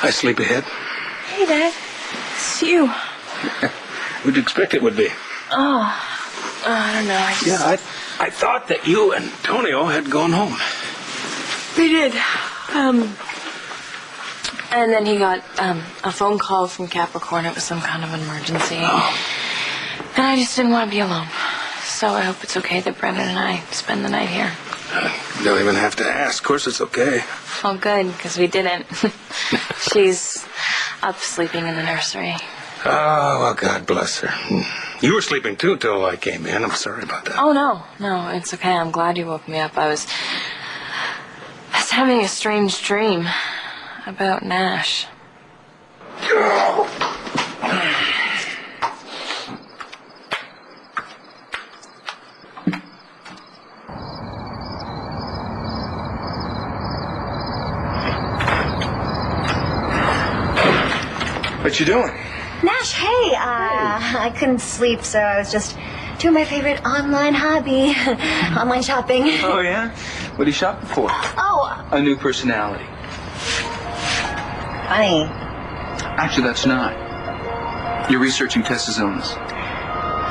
Hi, sleepyhead. Hey, Dad. It's you. Who'd you expect it would be? I don't know. Yeah, I thought that you and Antonio had gone home. We did. And then he got a phone call from Capricorn. It was some kind of emergency. Oh. And I just didn't want to be alone. So I hope it's okay that Brendan and I spend the night here. You don't even have to ask. Of course it's okay. Oh, good, because we didn't. She's up sleeping in the nursery. Oh, well, God bless her. You were sleeping, too, till I came in. I'm sorry about that. Oh, no, it's okay. I'm glad you woke me up. I was having a strange dream about Nash. What you doing? Nash, hey, I couldn't sleep, so I was just doing my favorite online hobby, online shopping. Oh, yeah? What are you shopping for? Oh. A new personality. Funny. Actually, that's not. You're researching Tessa's illness.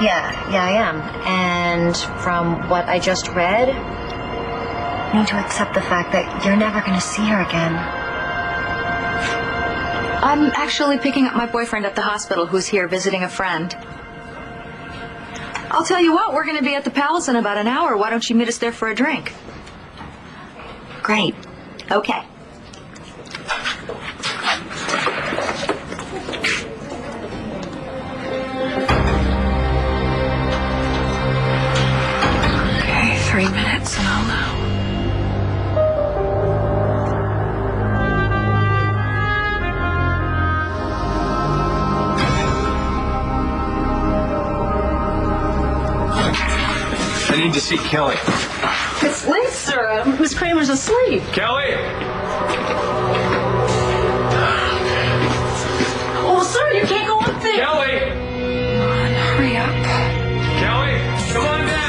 Yeah, I am. And from what I just read, you need to accept the fact that you're never going to see her again. I'm actually picking up my boyfriend at the hospital who's here visiting a friend. I'll tell you what, we're going to be at the Palace in about an hour. Why don't you meet us there for a drink? Great. Okay. Okay, 3 minutes and I'll know. I need to see Kelly. It's late, sir. Miss Kramer's asleep. Kelly! Oh, sir, you can't go up there. Kelly! Come on, hurry up. Kelly, come on down.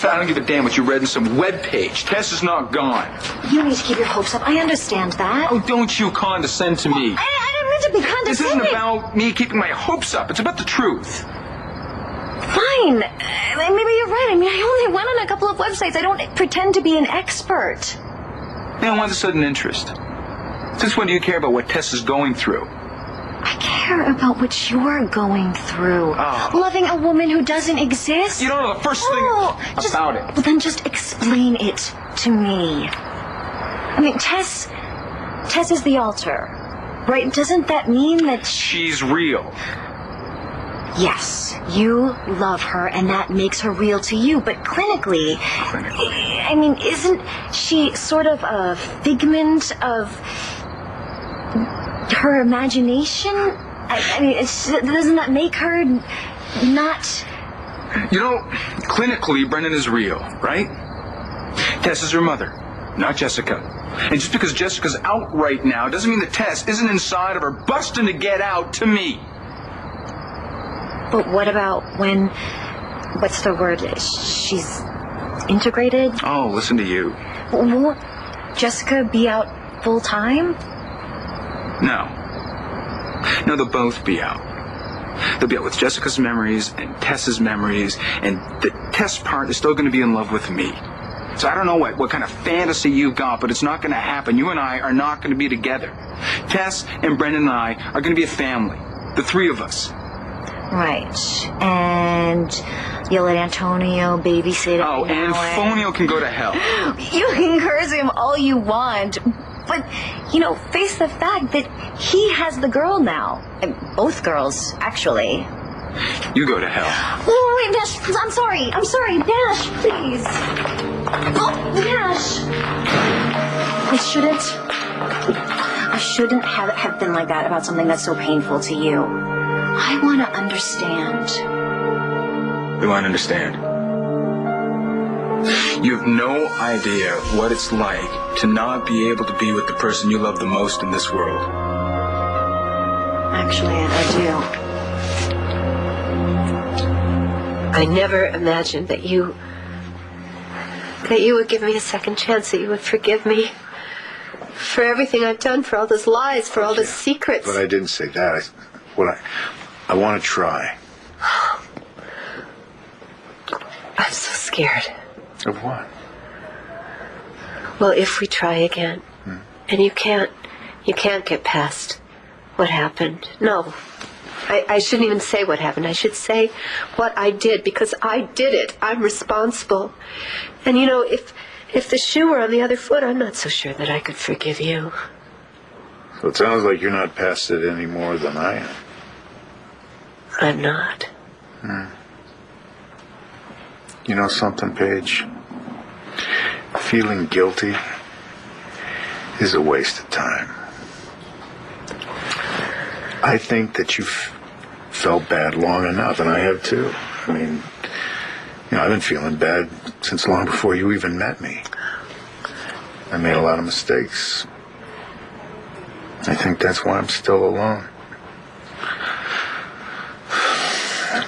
I don't give a damn what you read in some webpage. Tess is not gone. You need to keep your hopes up. I understand that. Oh, don't you condescend to me. I didn't mean to be condescending. This isn't about me keeping my hopes up. It's about the truth. Fine. Maybe you're right. I mean, I only went on a couple of websites. I don't pretend to be an expert. Man, why the sudden interest? Since when do you care about what Tess is going through? I care about what you're going through. Oh. Loving a woman who doesn't exist. You don't know the first thing about it. Well, then just explain it to me. I mean, Tess is the altar, right? Doesn't that mean that She's real. Yes, you love her, and that makes her real to you. But clinically, I mean, isn't she sort of a figment of her imagination? I mean, doesn't that make her not... You know, clinically, Brendan is real, right? Tess is her mother, not Jessica. And just because Jessica's out right now doesn't mean that Tess isn't inside of her busting to get out to me. But what about when... What's the word? She's integrated? Oh, listen to you. Won't Jessica be out full time? No, they'll both be out. They'll be out with Jessica's memories and Tess's memories, and the Tess part is still going to be in love with me. So I don't know what kind of fantasy you've got, but it's not going to happen. You and I are not going to be together. Tess and Brendan and I are going to be a family. The three of us. Right. And you'll let Antonio babysit. Oh, and Fonio can go to hell. You can curse him all you want, but, face the fact that he has the girl now. And both girls, actually. You go to hell. Oh, wait, Nash, I'm sorry, Nash, please. Oh, Nash. I shouldn't have been like that about something that's so painful to you. I want to understand. You want to understand? You have no idea what it's like to not be able to be with the person you love the most in this world. Actually, I do. I never imagined that you would give me a second chance, that you would forgive me for everything I've done, for all those lies, for all those secrets. But I didn't say that. I want to try. I'm so scared. Of what? Well, if we try again, and you can't get past what happened. No. I shouldn't even say what happened. I should say what I did, because I did it. I'm responsible. And if the shoe were on the other foot, I'm not so sure that I could forgive you. So it sounds like you're not past it any more than I am. I'm not. You know something, Paige? Feeling guilty is a waste of time. I think that you've felt bad long enough, and I have too. I mean, I've been feeling bad since long before you even met me. I made a lot of mistakes. I think that's why I'm still alone.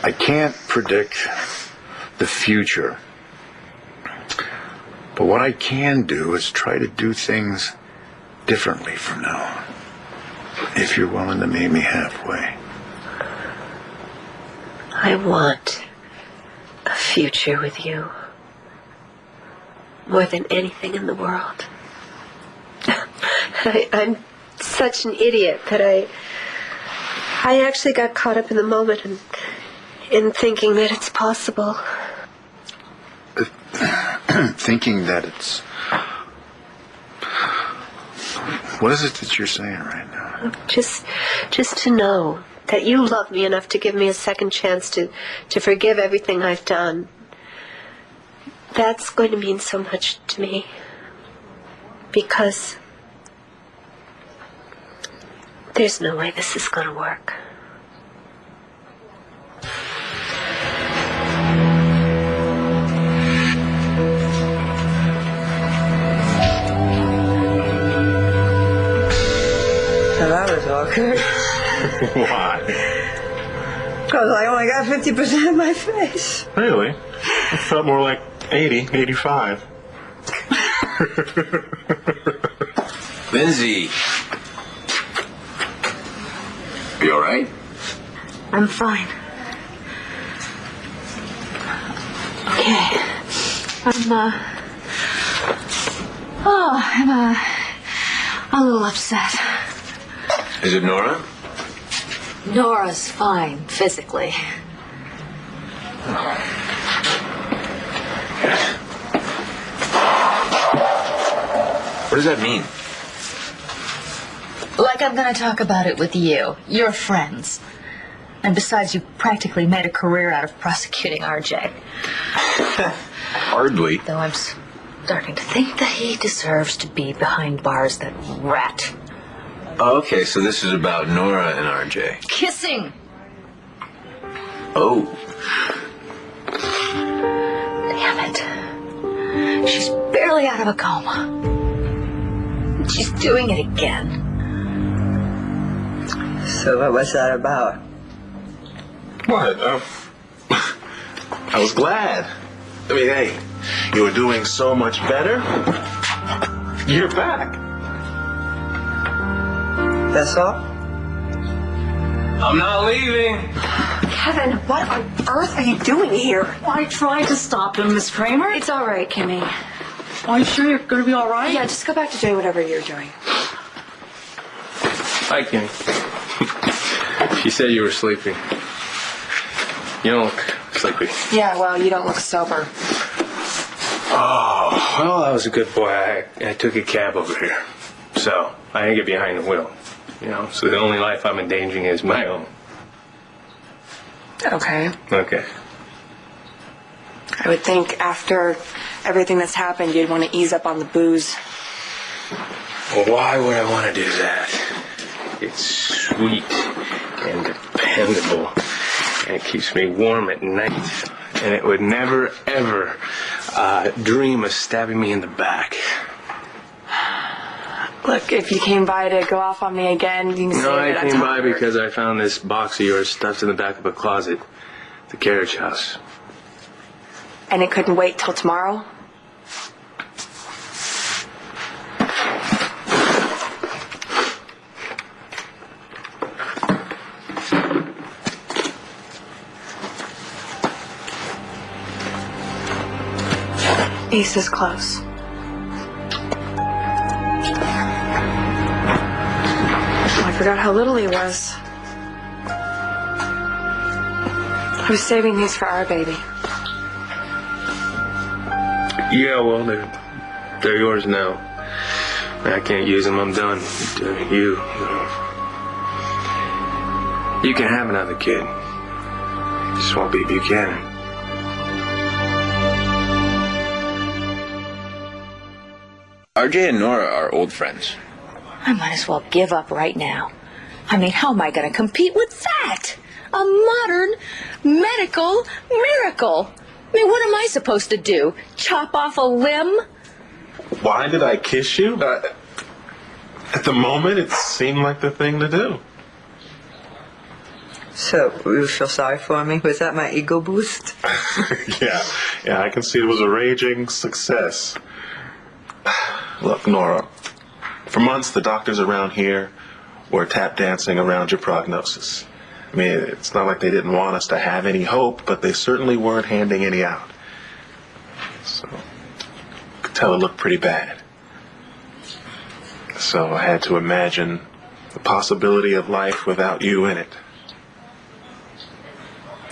I can't predict the future. But what I can do is try to do things differently from now on. If you're willing to meet me halfway. I want a future with you. More than anything in the world. I'm such an idiot that I actually got caught up in the moment and in thinking that it's possible. Thinking that it's... What is it that you're saying right now? Just to know that you love me enough to give me a second chance to forgive everything I've done. That's going to mean so much to me. Because there's no way this is going to work. That was awkward. Why? Because I only got 50% of my face. Really? It felt more like 80, 85. Lindsay. You all right? I'm fine. Okay. I'm a little upset. Is it Nora? Nora's fine, physically. What does that mean? Like I'm going to talk about it with you. You're friends. And besides, you practically made a career out of prosecuting RJ. Hardly. Though I'm starting to think that he deserves to be behind bars, that rat. Okay, so this is about Nora and RJ. Kissing! Oh. Damn it. She's barely out of a coma. She's doing it again. So what was that about? What? I was glad. I mean, hey, you were doing so much better. You're back. That's all? I'm not leaving. Kevin, what on earth are you doing here? I tried to stop him, Miss Kramer. It's all right, Kimmy. Are you sure you're going to be all right? Yeah, just go back to doing whatever you're doing. Hi, Kim. She said you were sleeping. You don't look sleepy. Yeah, well, you don't look sober. Oh, well, I was a good boy. I took a cab over here. So, I didn't get behind the wheel. You know, so the only life I'm endangering is my own. Okay. Okay. I would think after everything that's happened, you'd want to ease up on the booze. Well, why would I want to do that? It's sweet and dependable, and it keeps me warm at night. And it would never, ever dream of stabbing me in the back. Look, if you came by to go off on me again, you can say No, that I came by because I found this box of yours stuffed in the back of a closet at the carriage house. And it couldn't wait till tomorrow? Ace is close. I forgot how little he was. I was saving these for our baby. Yeah, well, they're yours now. I can't use them. I'm done. You can have another kid. Just won't be Buchanan. RJ and Nora are old friends. I might as well give up right now. I mean, how am I going to compete with that? A modern medical miracle. I mean, what am I supposed to do? Chop off a limb? Why did I kiss you? At the moment, it seemed like the thing to do. So, you feel sorry for me? Was that my ego boost? Yeah, I can see it was a raging success. Look, Nora, for months the doctors around here were tap dancing around your prognosis. I mean, it's not like they didn't want us to have any hope, but they certainly weren't handing any out. So, I could tell it looked pretty bad. So I had to imagine the possibility of life without you in it.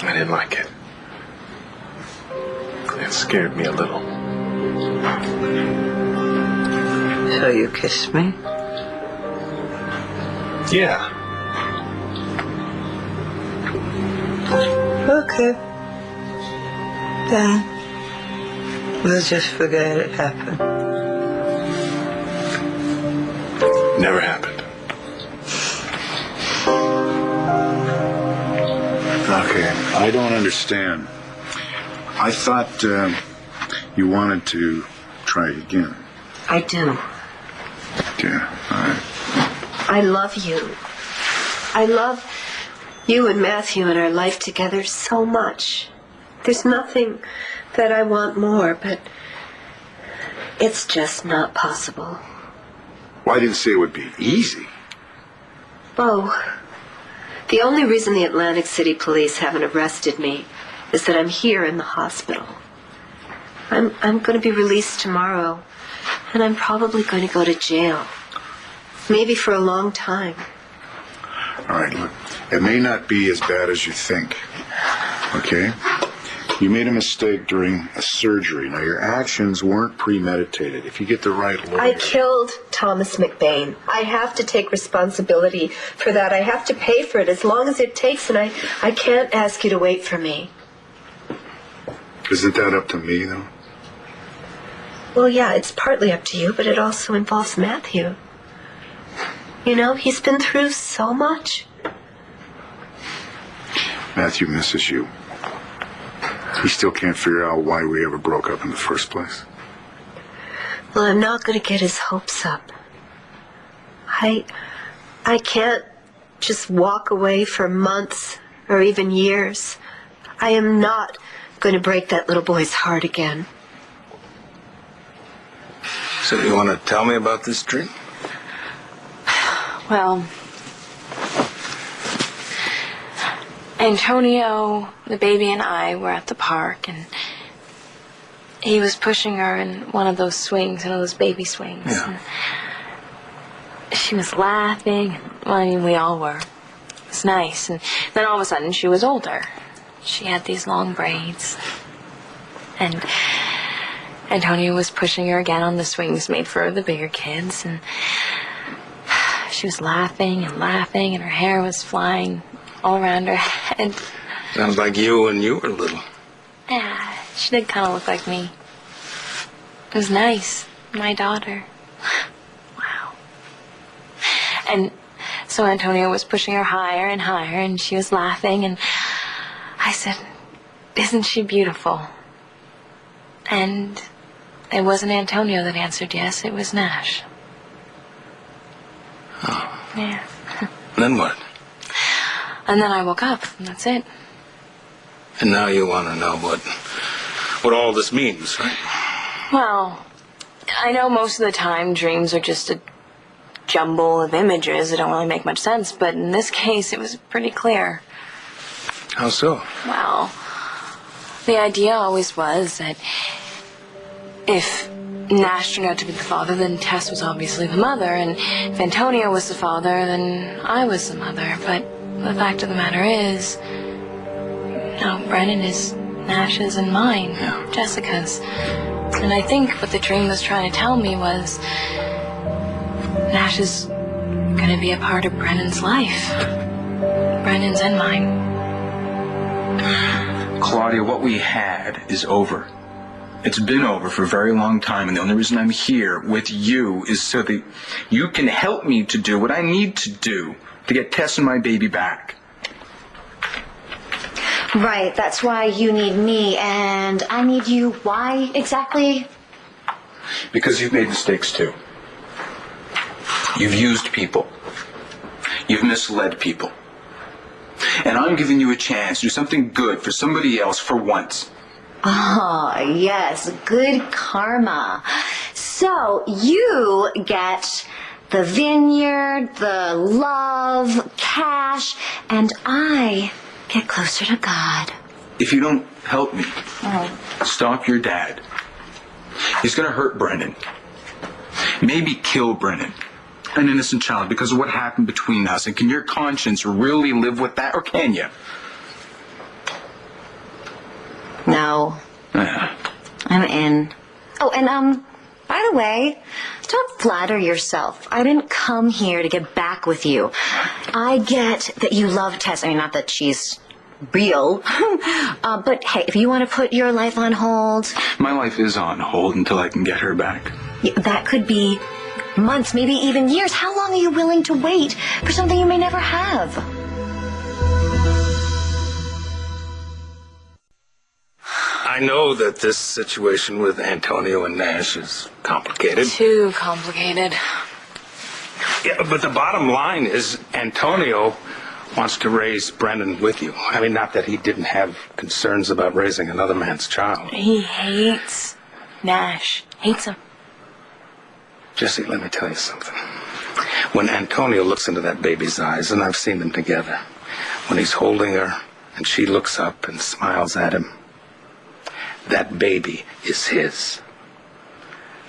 I didn't like it. It scared me a little. So you kissed me? Yeah. Okay. Then, we'll just forget it happened. Never happened. Okay, I don't understand. I thought you wanted to try again. I do. Yeah, all right. I love you. I love you and Matthew and our life together so much. There's nothing that I want more, but it's just not possible. Well, I didn't say it would be easy. Bo, the only reason the Atlantic City police haven't arrested me is that I'm here in the hospital. I'm going to be released tomorrow, and I'm probably going to go to jail. Maybe for a long time. All right, look, it may not be as bad as you think, okay? You made a mistake during a surgery. Now, your actions weren't premeditated. If you get the right lawyer... I killed Thomas McBain. I have to take responsibility for that. I have to pay for it as long as it takes, and I can't ask you to wait for me. Isn't that up to me, though? Well, yeah, it's partly up to you, but it also involves Matthew. You know, he's been through so much. Matthew misses you. He still can't figure out why we ever broke up in the first place. Well, I'm not going to get his hopes up. I can't just walk away for months or even years. I am not going to break that little boy's heart again. So you want to tell me about this dream? Well, Antonio, the baby, and I were at the park, and he was pushing her in one of those swings, one of those baby swings. Yeah. And she was laughing. Well, I mean, we all were. It was nice. And then all of a sudden, she was older. she had these long braids. And Antonio was pushing her again on the swings made for the bigger kids. And she was laughing and laughing, and her hair was flying all around her head. Sounds like you when you were little. Yeah, she did kind of look like me. It was nice. My daughter. Wow. And so Antonio was pushing her higher and higher, and she was laughing, and I said, "Isn't she beautiful?" And it wasn't Antonio that answered yes, it was Nash. Oh. Yeah. Then what? And then I woke up, and that's it. And now you want to know what all this means, right? Well, I know most of the time dreams are just a jumble of images that don't really make much sense, but in this case it was pretty clear. How so? Well, the idea always was that if Nash turned out to be the father, then Tess was obviously the mother, and if Antonio was the father, then I was the mother. But the fact of the matter is, no, Brennan is Nash's and mine, Jessica's. And I think what the dream was trying to tell me was Nash is going to be a part of Brennan's life. Brennan's and mine. Claudia, what we had is over. It's been over for a very long time, and the only reason I'm here with you is so that you can help me to do what I need to do to get Tess and my baby back. Right, that's why you need me, and I need you. Why exactly? Because you've made mistakes too. You've used people. You've misled people. And I'm giving you a chance to do something good for somebody else for once. Oh, yes, good karma. So you get the vineyard, the love, cash, and I get closer to God. If you don't help me, stop your dad. He's going to hurt Brennan. Maybe kill Brennan, an innocent child, because of what happened between us. And can your conscience really live with that, or can you? No. Yeah. I'm in. Oh, and by the way, don't flatter yourself. I didn't come here to get back with you. I get that you love Tess. I mean, not that she's real. But hey, if you want to put your life on hold... My life is on hold until I can get her back. That could be months, maybe even years. How long are you willing to wait for something you may never have? I know that this situation with Antonio and Nash is complicated. Too complicated. Yeah, but the bottom line is Antonio wants to raise Brennan with you. I mean, not that he didn't have concerns about raising another man's child. He hates Nash. Hates him. Jesse, let me tell you something. When Antonio looks into that baby's eyes, and I've seen them together, when he's holding her and she looks up and smiles at him, that baby is his.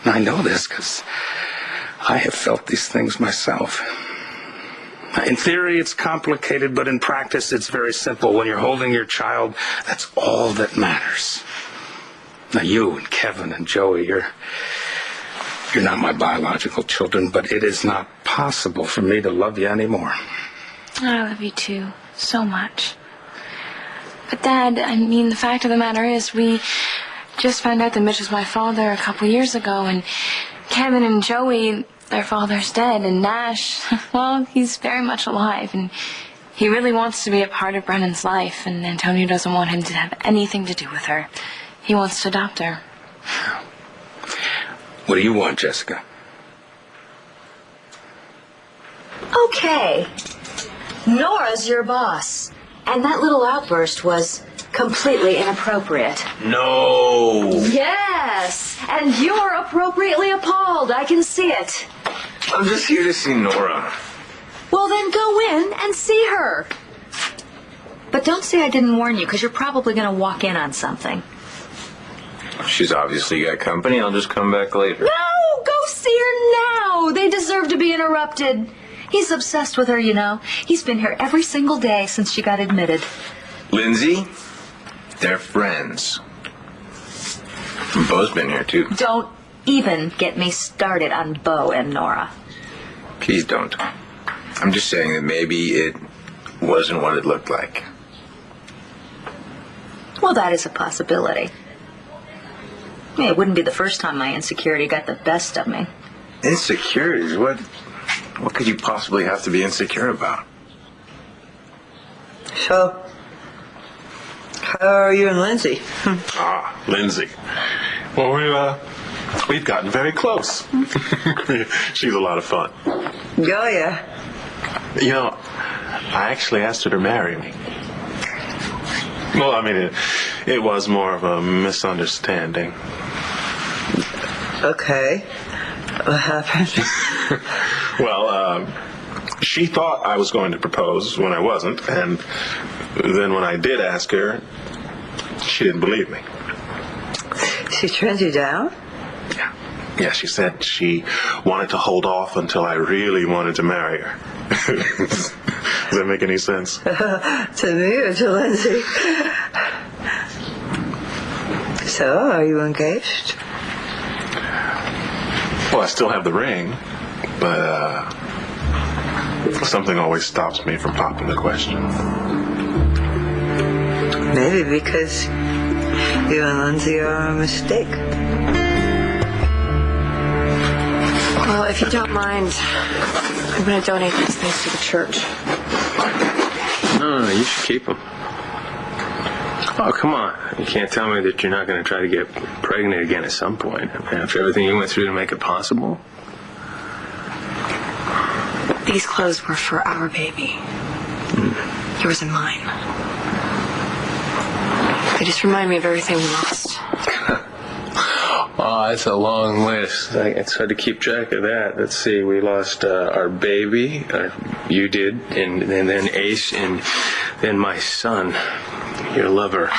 And I know this because I have felt these things myself. In theory, it's complicated, but in practice, it's very simple. When you're holding your child, that's all that matters. Now, you and Kevin and Joey, you're not my biological children, but it is not possible for me to love you anymore. I love you too, so much. But Dad, I mean, the fact of the matter is we just found out that Mitch was my father a couple years ago, and Kevin and Joey, their father's dead, and Nash, well, he's very much alive, and he really wants to be a part of Brennan's life, and Antonio doesn't want him to have anything to do with her. He wants to adopt her. What do you want, Jessica? Okay. Nora's your boss. And that little outburst was completely inappropriate. No! Yes! And you're appropriately appalled. I can see it. I'm just here to see Nora. Well, then go in and see her. But don't say I didn't warn you, because you're probably going to walk in on something. She's obviously got company. I'll just come back later. No! Go see her now! They deserve to be interrupted. He's obsessed with her, you know. He's been here every single day since she got admitted. Lindsay, They're friends. Bo's been here, too. Don't even get me started on Bo and Nora. Please don't. I'm just saying that maybe it wasn't what it looked like. Well, that is a possibility. Yeah, it wouldn't be the first time my insecurity got the best of me. Insecurities? What could you possibly have to be insecure about? So, how are you and Lindsay? Lindsay. Well, we've gotten very close. She's a lot of fun. Oh, yeah. You know, I actually asked her to marry me. Well, I mean, it was more of a misunderstanding. Okay. What happened? Well, she thought I was going to propose when I wasn't, and then when I did ask her, she didn't believe me. She turned you down? Yeah, she said she wanted to hold off until I really wanted to marry her. Does that make any sense? To me or to Lindsay? So, are you engaged? Well, I still have the ring, but something always stops me from popping the question. Maybe because you and Lindsay are a mistake. Well, if you don't mind, I'm going to donate these things to the church. No, you should keep them. Oh, come on. You can't tell me that you're not going to try to get pregnant again at some point. After everything you went through to make it possible. These clothes were for our baby. Yours and mine. They just remind me of everything we lost. Oh, it's a long list. It's hard to keep track of that. Let's see. We lost our baby. You did. And then Ace. And then my son. Your lover.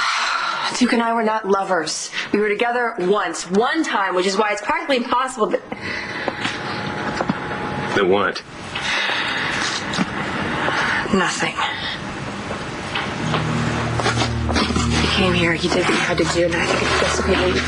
Duke and I were not lovers. We were together once. One time, which is why it's practically impossible that... The what? Nothing. You came here, you did what you had to do, and I think it's best if you leave.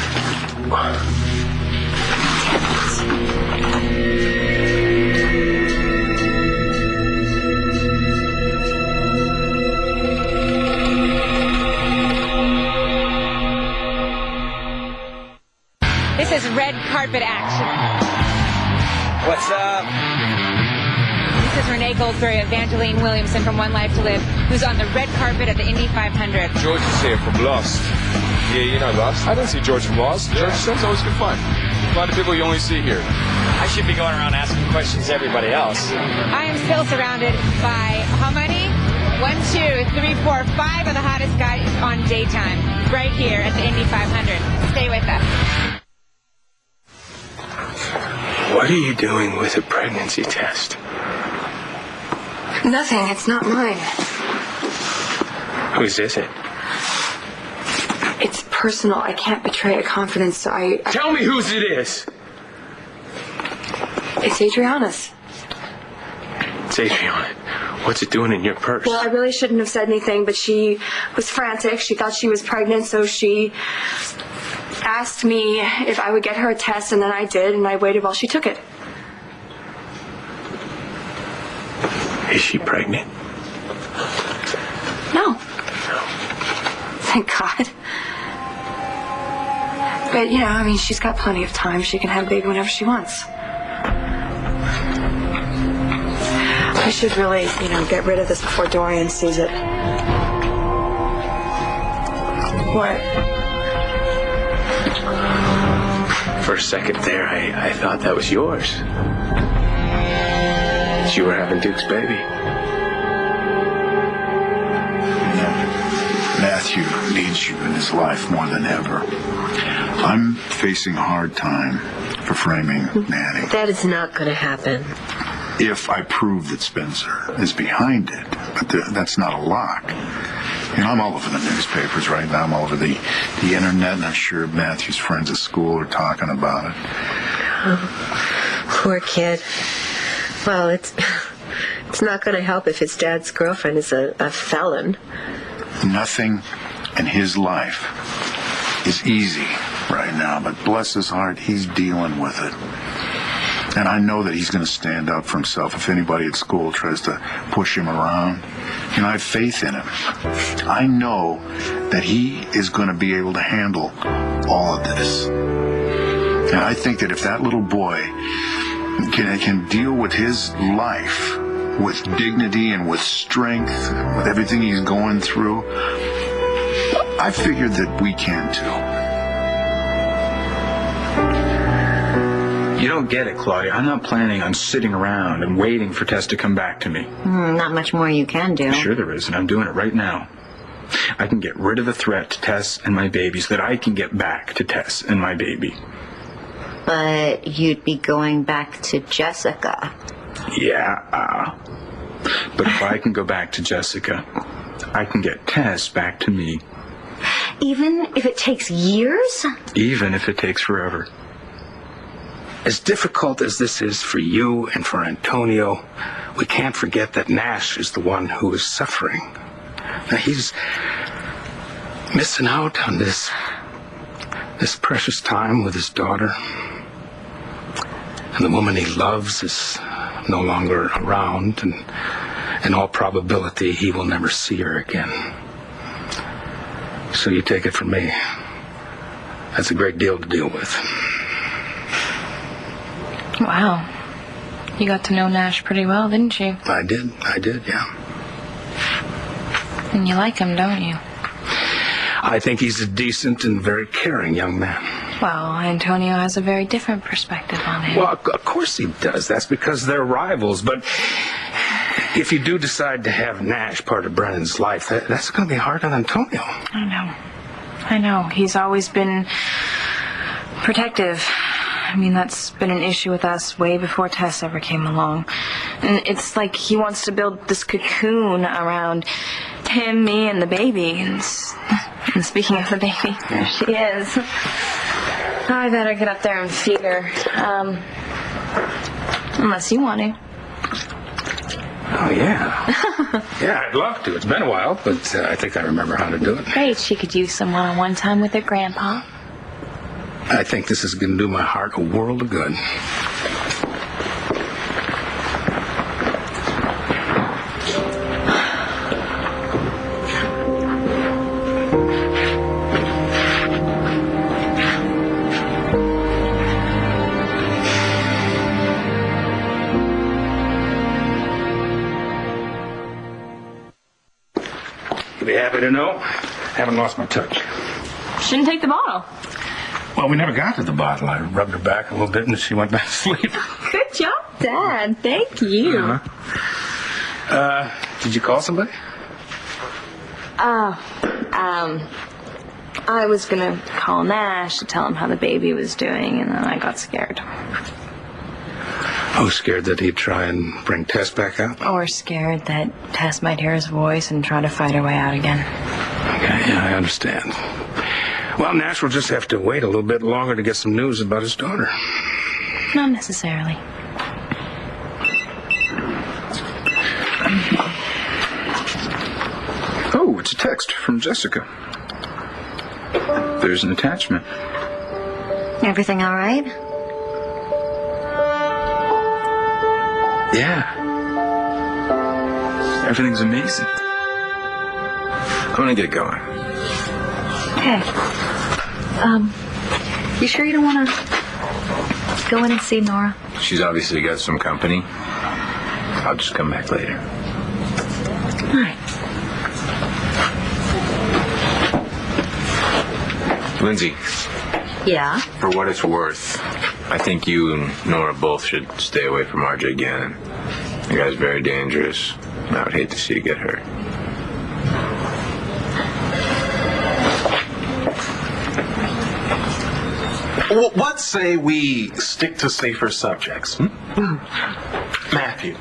This is red carpet action. What's up? This is Renee Goldsberry, Evangeline Williamson from One Life to Live, who's on the red carpet at the Indy 500. George is here from Lost. Yeah, you know Lost. I don't see George from Lost. Yeah. George Sims always good fun. A lot of people you only see here. I should be going around asking questions to everybody else. I am still surrounded by how many? 1, 2, 3, 4, 5 of the hottest guys on daytime, right here at the Indy 500. Stay with us. What are you doing with a pregnancy test? Nothing. It's not mine. Whose is it? It's personal. I can't betray a confidence, so I... Tell me whose it is! It's Adriana's. It's Adriana. What's it doing in your purse? Well, I really shouldn't have said anything, but she was frantic. She thought she was pregnant, so she asked me if I would get her a test, and then I did, and I waited while she took it. Is she pregnant? No. Thank God. But, you know, I mean, she's got plenty of time. She can have a baby whenever she wants. I should really, you know, get rid of this before Dorian sees it. What? For a second there, I thought that was yours. That you were having Duke's baby. Matthew needs you in his life more than ever. I'm facing a hard time for framing Nanny. That is not going to happen. If I prove that Spencer is behind it, but that's not a lock. You know, I'm all over the newspapers right now. I'm all over the internet, and I'm sure Matthew's friends at school are talking about it. Oh, poor kid. Well, it's not going to help if his dad's girlfriend is a felon. Nothing and his life is easy right now, but bless his heart, he's dealing with it. And I know that he's going to stand up for himself if anybody at school tries to push him around. You know, I have faith in him. I know that he is going to be able to handle all of this. And I think that if that little boy can deal with his life with dignity and with strength, with everything he's going through, I figured that we can too. You don't get it, Claudia. I'm not planning on sitting around and waiting for Tess to come back to me. Not much more you can do. Sure there is, and I'm doing it right now. I can get rid of the threat to Tess and my baby so that I can get back to Tess and my baby. But you'd be going back to Jessica. Yeah. But if I can go back to Jessica, I can get Tess back to me. Even if it takes years? Even if it takes forever. As difficult as this is for you and for Antonio, we can't forget that Nash is the one who is suffering. Now, he's missing out on this precious time with his daughter. And the woman he loves is no longer around, and in all probability, he will never see her again. So you take it from me. That's a great deal to deal with. Wow. You got to know Nash pretty well, didn't you? I did, yeah. And you like him, don't you? I think he's a decent and very caring young man. Well, Antonio has a very different perspective on him. Well, of course he does. That's because they're rivals. But if you do decide to have Nash part of Brennan's life, that's going to be hard on Antonio. I know. He's always been protective. I mean, that's been an issue with us way before Tess ever came along. And it's like he wants to build this cocoon around him, me, and the baby. And speaking of the baby, there she is. I better get up there and feed her. Unless you want to. Oh, yeah. Yeah, I'd love to. It's been a while, but I think I remember how to do it. Great. She could use some one-on-one time with her grandpa. I think this is going to do my heart a world of good. You'll be happy to know I haven't lost my touch. Shouldn't take the bottle. Well, we never got to the bottle. I rubbed her back a little bit and she went back to sleep. Good job, Dad. Thank you. Did you call somebody? I was gonna call Nash to tell him how the baby was doing, and then I got scared. Oh, scared that he'd try and bring Tess back out? Or scared that Tess might hear his voice and try to fight her way out again. Okay, yeah, I understand. Well, Nash will just have to wait a little bit longer to get some news about his daughter. Not necessarily. Oh, it's a text from Jessica. There's an attachment. Everything all right? Yeah. Everything's amazing. I'm gonna get going. Hey. You sure you don't want to go in and see Nora? She's obviously got some company. I'll just come back later. All right. Lindsay. Yeah? For what it's worth, I think you and Nora both should stay away from RJ Gannon. The guy's very dangerous, and I would hate to see you get hurt. Well, what say we stick to safer subjects? Matthew.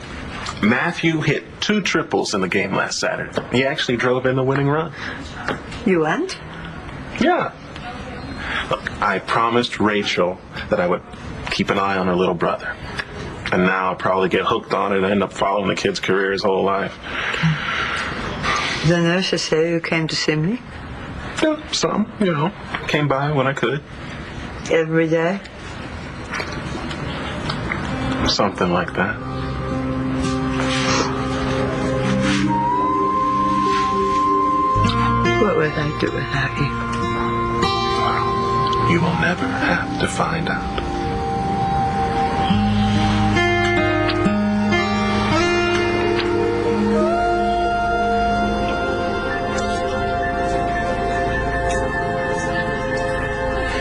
Matthew hit 2 triples in the game last Saturday. He actually drove in the winning run. You went? Yeah. Look, I promised Rachel that I would keep an eye on her little brother. And now I'll probably get hooked on it and end up following the kid's career his whole life. The nurses say you came to see me? Yeah, some, came by when I could. Every day? Something like that. What would I do without you? You will never have to find out.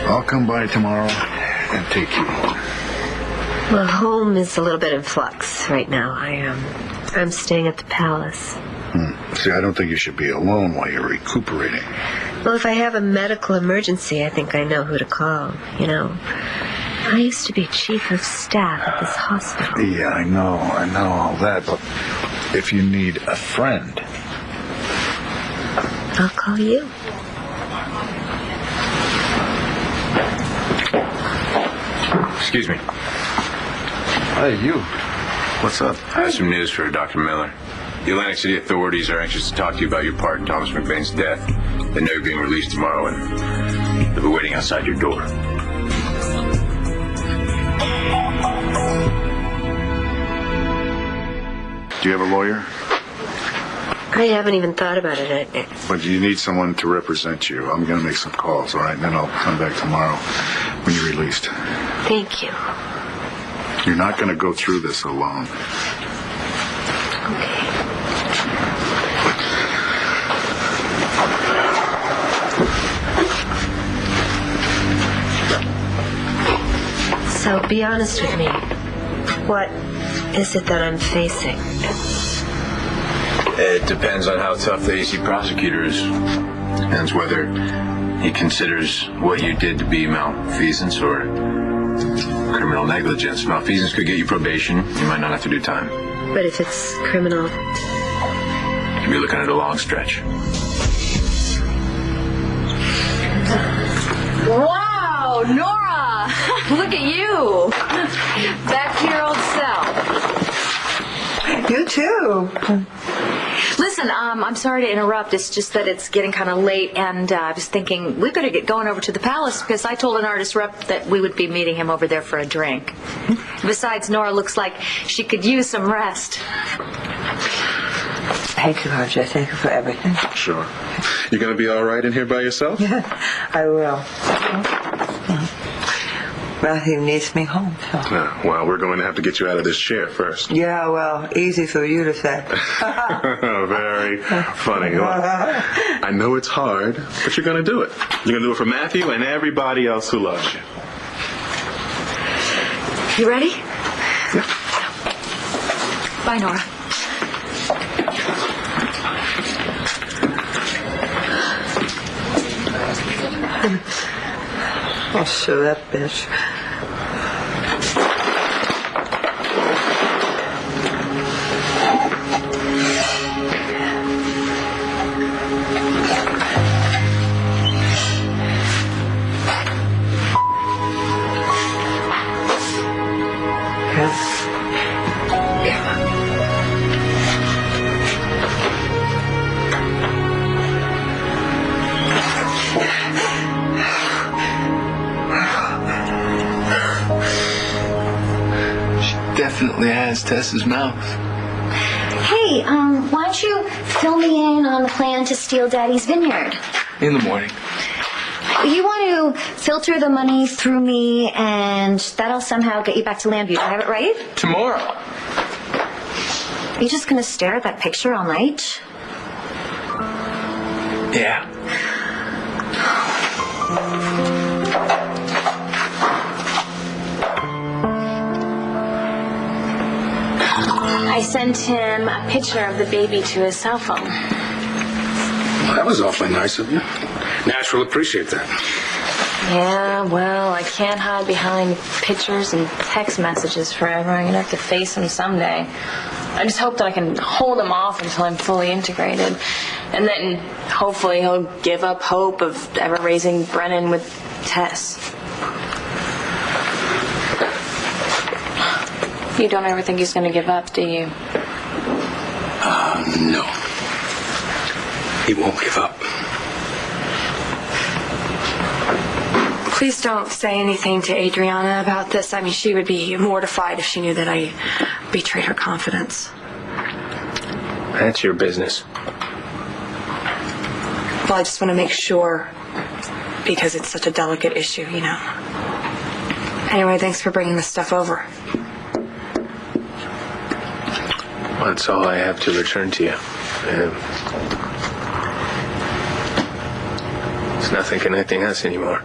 I'll come by tomorrow and take you home. Well, home is a little bit in flux right now. I'm staying at the palace. See, I don't think you should be alone while you're recuperating. Well, if I have a medical emergency, I think I know who to call. I used to be chief of staff at this hospital. Yeah, I know all that, but if you need a friend... I'll call you. Excuse me. Hey, you. What's up? I have some news for Dr. Miller. The Atlantic City authorities are anxious to talk to you about your part in Thomas McVeigh's death. They know you're being released tomorrow, and they'll be waiting outside your door. Do you have a lawyer? I haven't even thought about it. But you need someone to represent you. I'm going to make some calls, all right? And then I'll come back tomorrow when you're released. Thank you. You're not going to go through this alone. Okay. So be honest with me. What is it that I'm facing? It depends on how tough the AC prosecutor is. Depends whether he considers what you did to be malfeasance or criminal negligence. Malfeasance could get you probation. You might not have to do time. But if it's criminal... You'll be looking at a long stretch. Wow, Nora! Look at you! Back to your old self. You too. Listen, I'm sorry to interrupt. It's just that it's getting kind of late, and I was thinking we better get going over to the palace because I told an artist rep that we would be meeting him over there for a drink. Besides, Nora looks like she could use some rest. Thank you, RJ. Thank you for everything. Sure. You gonna be all right in here by yourself? Yeah, I will. Matthew needs me home, so. Yeah, well, we're going to have to get you out of this chair first. Yeah, well, easy for you to say. Very funny. Well, I know it's hard, but you're going to do it. You're going to do it for Matthew and everybody else who loves you. You ready? Yeah. Bye, Nora. I'll show that bitch. Definitely has Tess's mouth. Hey, why don't you fill me in on the plan to steal Daddy's vineyard? In the morning. You want to filter the money through me, and that'll somehow get you back to Lambview. Do I have it right? Tomorrow. Are you just going to stare at that picture all night? Yeah. I sent him a picture of the baby to his cell phone. Well, that was awfully nice of you. Nash will appreciate that. Yeah, well, I can't hide behind pictures and text messages forever. I'm going to have to face him someday. I just hope that I can hold him off until I'm fully integrated. And then hopefully he'll give up hope of ever raising Brennan with Tess. You don't ever think he's going to give up, do you? No. He won't give up. Please don't say anything to Adriana about this. I mean, she would be mortified if she knew that I betrayed her confidence. That's your business. Well, I just want to make sure, because it's such a delicate issue, you know. Anyway, thanks for bringing this stuff over. That's all I have to return to you. It's nothing connecting us anymore.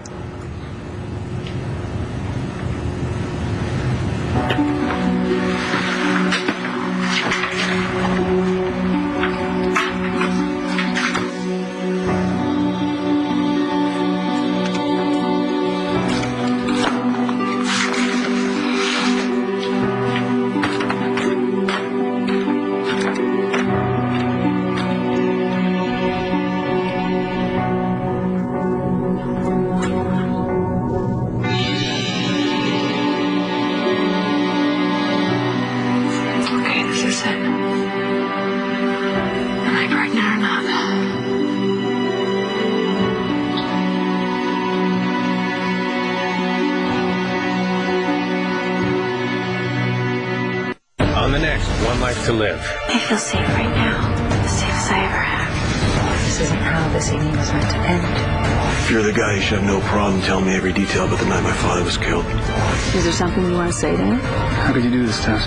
On the next One Life to Live. I feel safe right now. As safe as I ever have. This isn't how this evening was meant to end. If you're the guy, you should have no problem telling me every detail about the night my father was killed. Is there something you want to say to him? How could you do this, Tess?